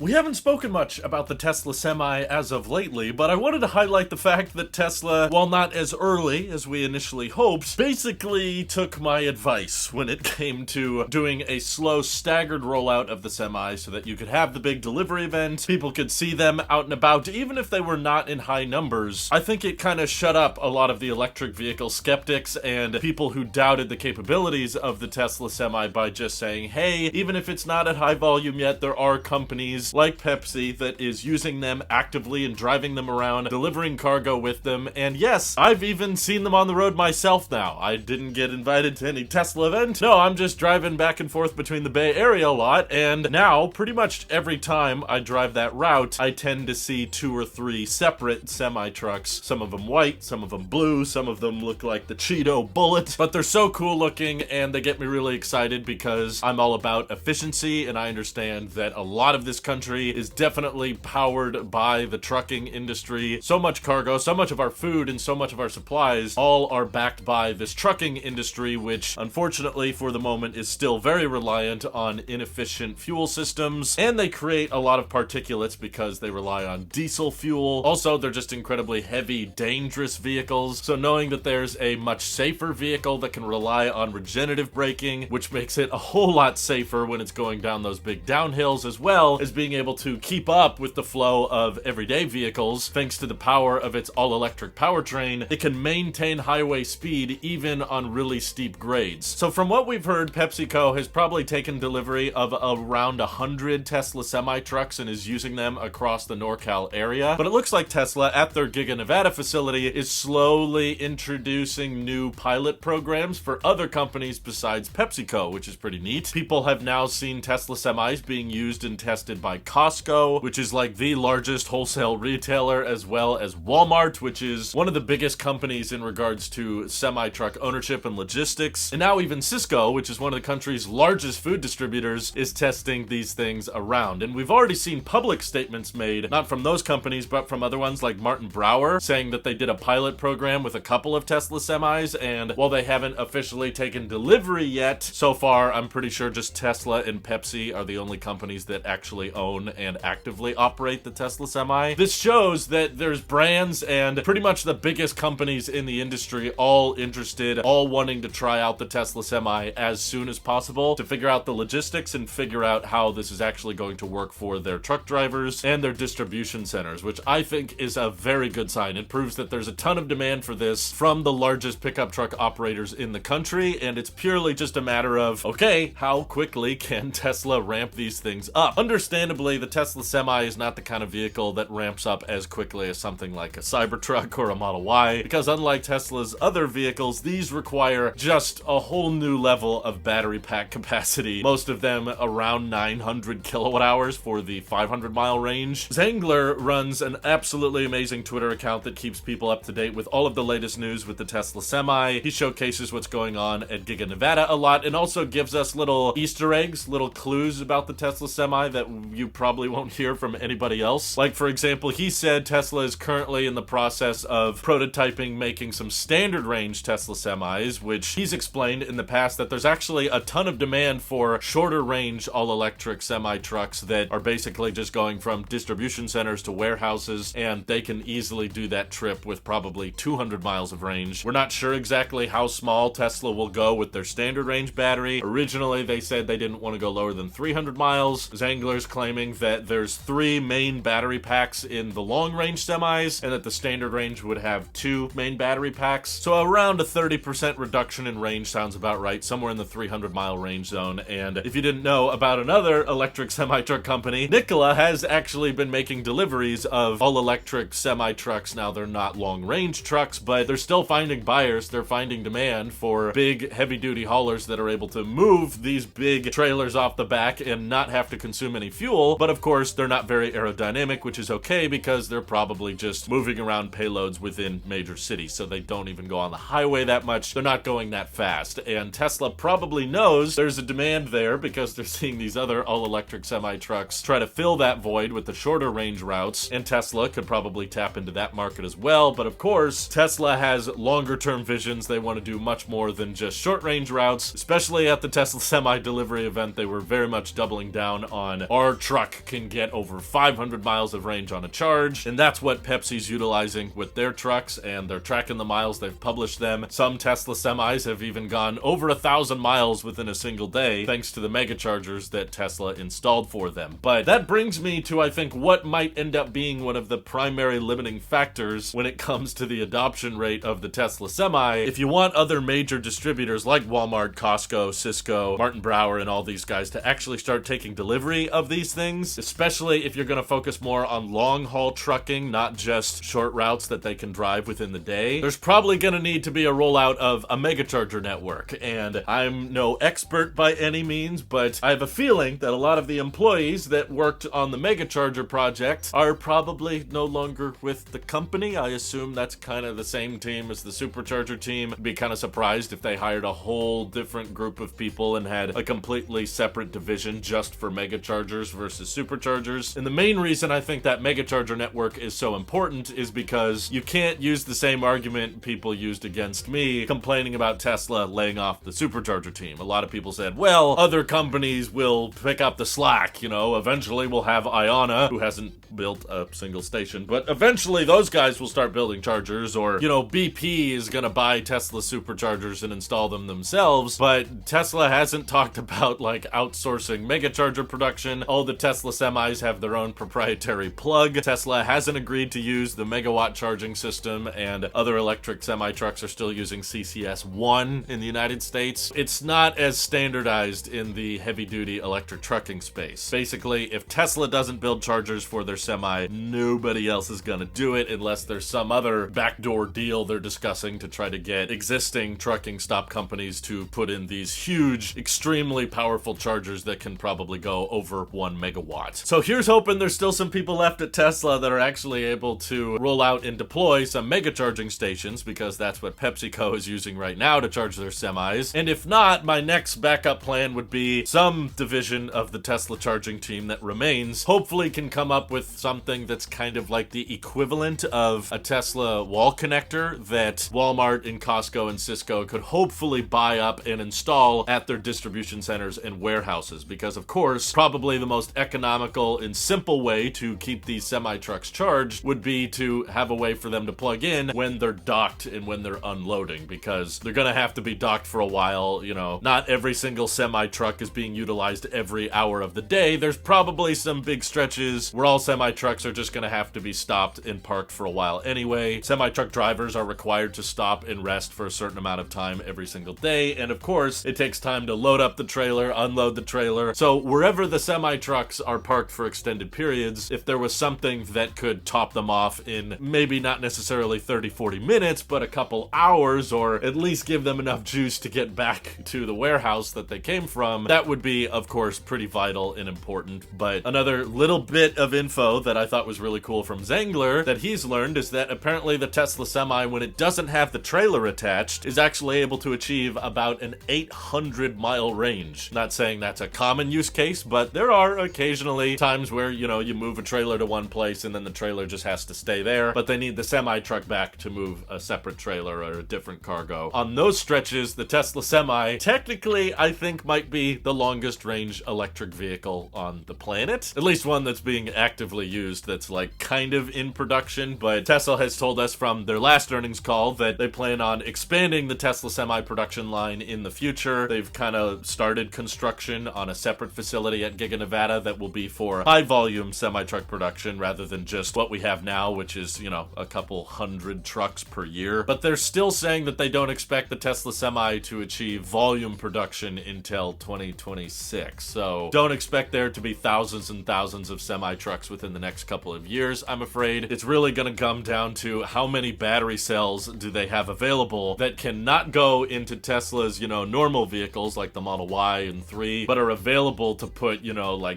We haven't spoken much about the Tesla Semi as of lately, but I wanted to highlight the fact that Tesla, while not as early as we initially hoped, basically took my advice when it came to doing a slow, staggered rollout of the Semi so that you could have the big delivery event, people could see them out and about, even if they were not in high numbers. I think it kind of shut up a lot of the electric vehicle skeptics and people who doubted the capabilities of the Tesla Semi by just saying, hey, even if it's not at high volume yet, there are companies like Pepsi that is using them actively and driving them around, delivering cargo with them, and yes, I've even seen them on the road myself now. I didn't get invited to any Tesla event. No, I'm just driving back and forth between the Bay Area a lot, and now, pretty much every time I drive that route, I tend to see 2 or 3 separate semi-trucks. Some of them white, some of them blue, some of them look like the Cheeto Bullet, but they're so cool looking, and they get me really excited because I'm all about efficiency, and I understand that a lot of this country is definitely powered by the trucking industry. So much cargo, so much of our food, and so much of our supplies all are backed by this trucking industry, which unfortunately for the moment is still very reliant on inefficient fuel systems, and they create a lot of particulates because they rely on diesel fuel. Also, they're just incredibly heavy, dangerous vehicles, so knowing that there's a much safer vehicle that can rely on regenerative braking, which makes it a whole lot safer when it's going down those big downhills, as well as being able to keep up with the flow of everyday vehicles thanks to the power of its all-electric powertrain. It can maintain highway speed even on really steep grades. So from what we've heard, PepsiCo has probably taken delivery of around 100 Tesla semi-trucks and is using them across the NorCal area. But it looks like Tesla, at their Giga Nevada facility, is slowly introducing new pilot programs for other companies besides PepsiCo, which is pretty neat. People have now seen Tesla semis being used and tested by Costco, which is like the largest wholesale retailer, as well as Walmart, which is one of the biggest companies in regards to semi-truck ownership and logistics. And now even Cisco, which is one of the country's largest food distributors, is testing these things around. And we've already seen public statements made, not from those companies, but from other ones like Martin Brower, saying that they did a pilot program with a couple of Tesla semis, and while they haven't officially taken delivery yet, so far I'm pretty sure just Tesla and Pepsi are the only companies that actually own and actively operate the Tesla Semi. This shows that there's brands and pretty much the biggest companies in the industry all interested, all wanting to try out the Tesla Semi as soon as possible to figure out the logistics and figure out how this is actually going to work for their truck drivers and their distribution centers, which I think is a very good sign. It proves that there's a ton of demand for this from the largest pickup truck operators in the country, and it's purely just a matter of, okay, how quickly can Tesla ramp these things up? Understandably, the Tesla Semi is not the kind of vehicle that ramps up as quickly as something like a Cybertruck or a Model Y, because unlike Tesla's other vehicles, these require just a whole new level of battery pack capacity, most of them around 900 kilowatt hours for the 500-mile range. Zangler runs an absolutely amazing Twitter account that keeps people up to date with all of the latest news with the Tesla Semi. He showcases what's going on at Giga Nevada a lot, and also gives us little Easter eggs, little clues about the Tesla Semi that you probably won't hear from anybody else. Like, for example, he said Tesla is currently in the process of prototyping making some standard range Tesla semis, which he's explained in the past that there's actually a ton of demand for shorter range all-electric semi-trucks that are basically just going from distribution centers to warehouses, and they can easily do that trip with probably 200 miles of range. We're not sure exactly how small Tesla will go with their standard range battery. Originally, they said they didn't want to go lower than 300 miles. Zangler's claiming that there's 3 main battery packs in the long-range semis, and that the standard range would have 2 main battery packs. So around a 30% reduction in range sounds about right, somewhere in the 300-mile range zone. And if you didn't know about another electric semi-truck company, Nikola has actually been making deliveries of all-electric semi-trucks. Now, they're not long-range trucks, but they're still finding buyers. They're finding demand for big, heavy-duty haulers that are able to move these big trailers off the back and not have to consume any fuel. But of course, they're not very aerodynamic, which is okay because they're probably just moving around payloads within major cities, so they don't even go on the highway that much. They're not going that fast, and Tesla probably knows there's a demand there because they're seeing these other all-electric semi-trucks try to fill that void with the shorter range routes, and Tesla could probably tap into that market as well. But of course, Tesla has longer-term visions. They want to do much more than just short-range routes, especially at the Tesla Semi delivery event. They were very much doubling down on our truck can get over 500 miles of range on a charge, and that's what Pepsi's utilizing with their trucks, and they're tracking the miles. They've published them. Some Tesla semis have even gone over 1,000 miles within a single day, thanks to the Megachargers that Tesla installed for them. But that brings me to, I think, what might end up being one of the primary limiting factors when it comes to the adoption rate of the Tesla Semi. If you want other major distributors like Walmart, Costco, Cisco, Martin Brower, and all these guys to actually start taking delivery of these things, especially if you're going to focus more on long-haul trucking, not just short routes that they can drive within the day, there's probably going to need to be a rollout of a Megacharger network. And I'm no expert by any means, but I have a feeling that a lot of the employees that worked on the Megacharger project are probably no longer with the company. I assume that's kind of the same team as the Supercharger team. I'd be kind of surprised if they hired a whole different group of people and had a completely separate division just for Megachargers versus Superchargers. And the main reason I think that Megacharger network is so important is because you can't use the same argument people used against me complaining about Tesla laying off the Supercharger team. A lot of people said, well, other companies will pick up the slack, eventually we'll have Iona, who hasn't built a single station, but eventually those guys will start building chargers, or, BP is gonna buy Tesla Superchargers and install them themselves. But Tesla hasn't talked about outsourcing Megacharger production. All the Tesla semis have their own proprietary plug. Tesla hasn't agreed to use the megawatt charging system, and other electric semi trucks are still using CCS1 in the United States. It's not as standardized in the heavy duty electric trucking space. Basically, if Tesla doesn't build chargers for their semi, nobody else is gonna do it unless there's some other backdoor deal they're discussing to try to get existing trucking stop companies to put in these huge, extremely powerful chargers that can probably go over 1 megawatt. So here's hoping there's still some people left at Tesla that are actually able to roll out and deploy some mega charging stations, because that's what PepsiCo is using right now to charge their semis. And if not, my next backup plan would be some division of the Tesla charging team that remains hopefully can come up with something that's kind of like the equivalent of a Tesla wall connector that Walmart and Costco and Cisco could hopefully buy up and install at their distribution centers and warehouses. Because of course, probably the most economical and simple way to keep these semi trucks charged would be to have a way for them to plug in when they're docked and when they're unloading, because they're gonna have to be docked for a while. Not every single semi truck is being utilized every hour of the day. There's probably some big stretches where all semi trucks are just gonna have to be stopped and parked for a while anyway. Semi truck drivers are required to stop and rest for a certain amount of time every single day, and of course it takes time to load up the trailer, unload the trailer. So wherever the semi trucks are parked for extended periods, if there was something that could top them off in maybe not necessarily 30-40 minutes, but a couple hours, or at least give them enough juice to get back to the warehouse that they came from, that would be, of course, pretty vital and important. But another little bit of info that I thought was really cool from Zangler that he's learned is that apparently the Tesla Semi, when it doesn't have the trailer attached, is actually able to achieve about an 800-mile range. Not saying that's a common use case, but there are occasionally times where, you move a trailer to one place and then the trailer just has to stay there, but they need the semi truck back to move a separate trailer or a different cargo. On those stretches, the Tesla Semi technically, I think, might be the longest range electric vehicle on the planet. At least one that's being actively used, that's kind of in production. But Tesla has told us from their last earnings call that they plan on expanding the Tesla Semi production line in the future. They've kind of started construction on a separate facility at Giga Nevada that will be for high volume semi truck production rather than just what we have now, which is, a couple hundred trucks per year. But they're still saying that they don't expect the Tesla Semi to achieve volume production until 2026. So don't expect there to be thousands and thousands of semi trucks within the next couple of years, I'm afraid. It's really going to come down to how many battery cells do they have available that cannot go into Tesla's, normal vehicles like the Model Y and 3, but are available to put,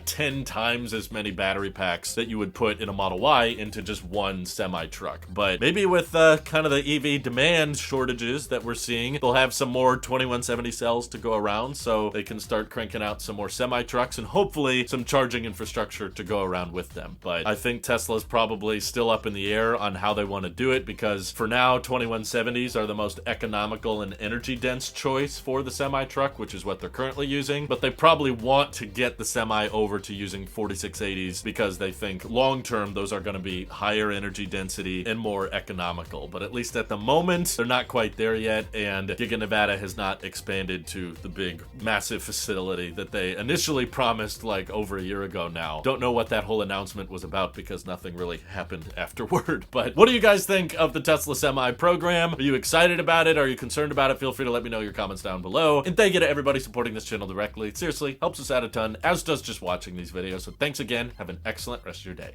10 times as many battery packs that you would put in a Model Y into just one semi truck. But maybe with kind of the EV demand shortages that we're seeing, they'll have some more 2170 cells to go around so they can start cranking out some more semi trucks and hopefully some charging infrastructure to go around with them. But I think Tesla's probably still up in the air on how they want to do it, because for now 2170s are the most economical and energy dense choice for the semi truck, which is what they're currently using. But they probably want to get the semi over to using 4680s because they think long-term those are going to be higher energy density and more economical. But at least at the moment, they're not quite there yet, and Giga Nevada has not expanded to the big, massive facility that they initially promised like over a year ago now. Don't know what that whole announcement was about because nothing really happened afterward. But what do you guys think of the Tesla Semi program? Are you excited about it? Are you concerned about it? Feel free to let me know your comments down below. And thank you to everybody supporting this channel directly. It seriously helps us out a ton, as does just watching these videos. So thanks again. Have an excellent rest of your day.